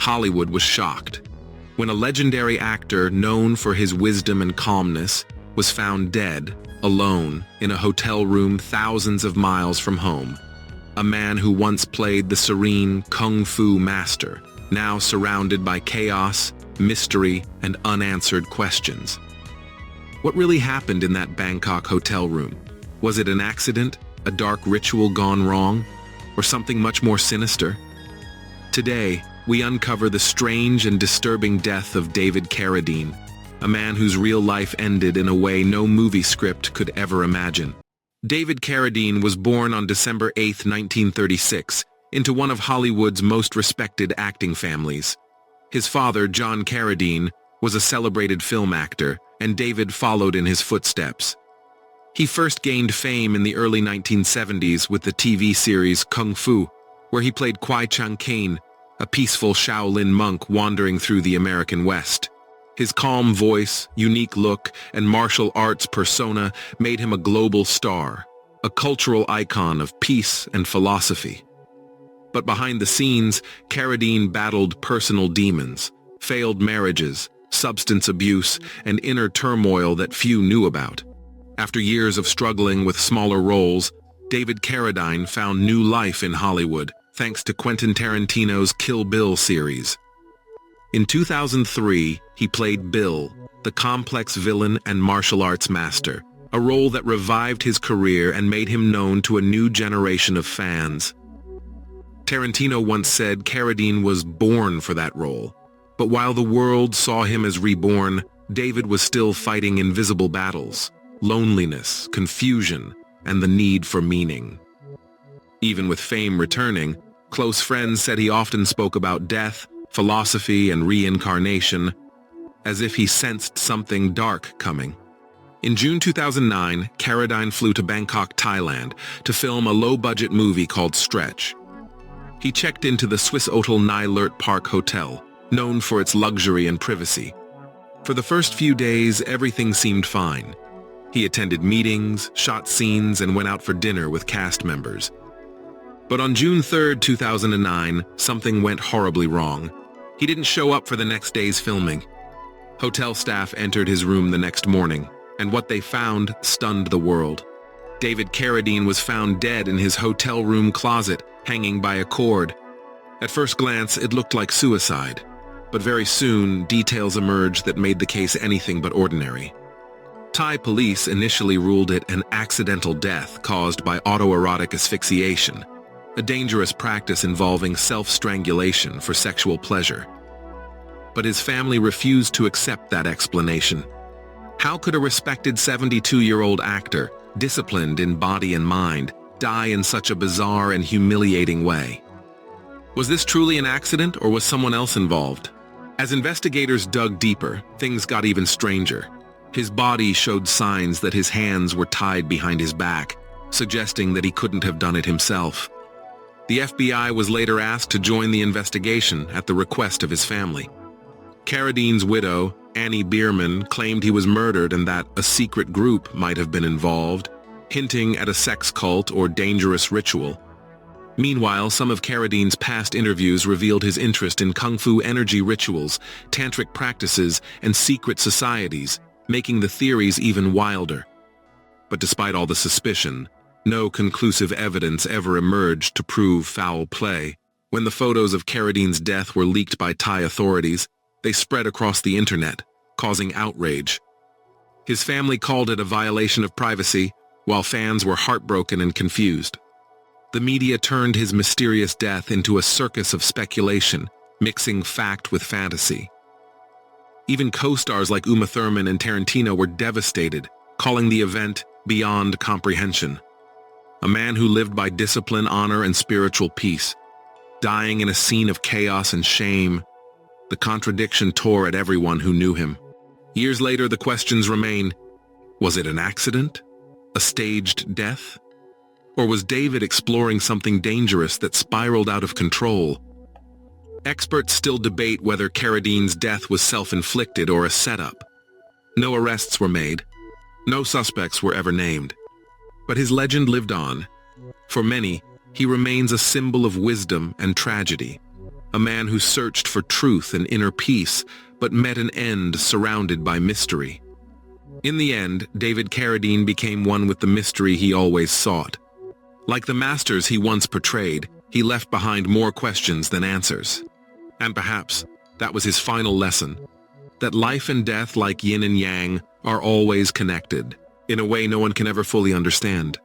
Hollywood was shocked when a legendary actor known for his wisdom and calmness was found dead, alone, in a hotel room thousands of miles from home. A man who once played the serene kung fu master, now surrounded by chaos, mystery, and unanswered questions. What really happened in that Bangkok hotel room? Was it an accident, a dark ritual gone wrong, or something much more sinister? Today, we uncover the strange and disturbing death of David Carradine, a man whose real life ended in a way no movie script could ever imagine. David Carradine was born on December 8, 1936, into one of Hollywood's most respected acting families. His father, John Carradine, was a celebrated film actor, and David followed in his footsteps. He first gained fame in the early 1970s with the TV series Kung Fu, where he played Kwai Chang Caine, a peaceful Shaolin monk wandering through the American West. His calm voice, unique look, and martial arts persona made him a global star, a cultural icon of peace and philosophy. But behind the scenes, Carradine battled personal demons, failed marriages, substance abuse, and inner turmoil that few knew about. After years of struggling with smaller roles, David Carradine found new life in Hollywood, thanks to Quentin Tarantino's Kill Bill series. In 2003, he played Bill, the complex villain and martial arts master, a role that revived his career and made him known to a new generation of fans. Tarantino once said Carradine was born for that role, but while the world saw him as reborn, David was still fighting invisible battles, loneliness, confusion, and the need for meaning. Even with fame returning, close friends said he often spoke about death, philosophy, and reincarnation, as if he sensed something dark coming. In June 2009, Carradine flew to Bangkok, Thailand, to film a low-budget movie called Stretch. He checked into the Swiss Hotel Nylert Park Hotel, known for its luxury and privacy. For the first few days, everything seemed fine. He attended meetings, shot scenes, and went out for dinner with cast members. But on June 3, 2009, something went horribly wrong. He didn't show up for the next day's filming. Hotel staff entered his room the next morning, and what they found stunned the world. David Carradine was found dead in his hotel room closet, hanging by a cord. At first glance, it looked like suicide, but very soon, details emerged that made the case anything but ordinary. Thai police initially ruled it an accidental death caused by autoerotic asphyxiation, a dangerous practice involving self-strangulation for sexual pleasure. But his family refused to accept that explanation. How could a respected 72-year-old actor, disciplined in body and mind, die in such a bizarre and humiliating way? Was this truly an accident, or was someone else involved? As investigators dug deeper, things got even stranger. His body showed signs that his hands were tied behind his back, suggesting that he couldn't have done it himself. The FBI was later asked to join the investigation at the request of his family. Carradine's widow, Annie Bierman, claimed he was murdered and that a secret group might have been involved, hinting at a sex cult or dangerous ritual. Meanwhile, some of Carradine's past interviews revealed his interest in kung fu energy rituals, tantric practices, and secret societies, making the theories even wilder. But despite all the suspicion, no conclusive evidence ever emerged to prove foul play. When the photos of Carradine's death were leaked by Thai authorities, they spread across the internet, causing outrage. His family called it a violation of privacy, while fans were heartbroken and confused. The media turned his mysterious death into a circus of speculation, mixing fact with fantasy. Even co-stars like Uma Thurman and Tarantino were devastated, calling the event beyond comprehension. A man who lived by discipline, honor, and spiritual peace, dying in a scene of chaos and shame. The contradiction tore at everyone who knew him. Years later, the questions remain: was it an accident? A staged death? Or was David exploring something dangerous that spiraled out of control? Experts still debate whether Carradine's death was self-inflicted or a setup. No arrests were made. No suspects were ever named. But his legend lived on. For many, he remains a symbol of wisdom and tragedy, a man who searched for truth and inner peace, but met an end surrounded by mystery. In the end, David Carradine became one with the mystery he always sought. Like the masters he once portrayed, he left behind more questions than answers. And perhaps that was his final lesson, that life and death, like yin and yang, are always connected, in a way no one can ever fully understand.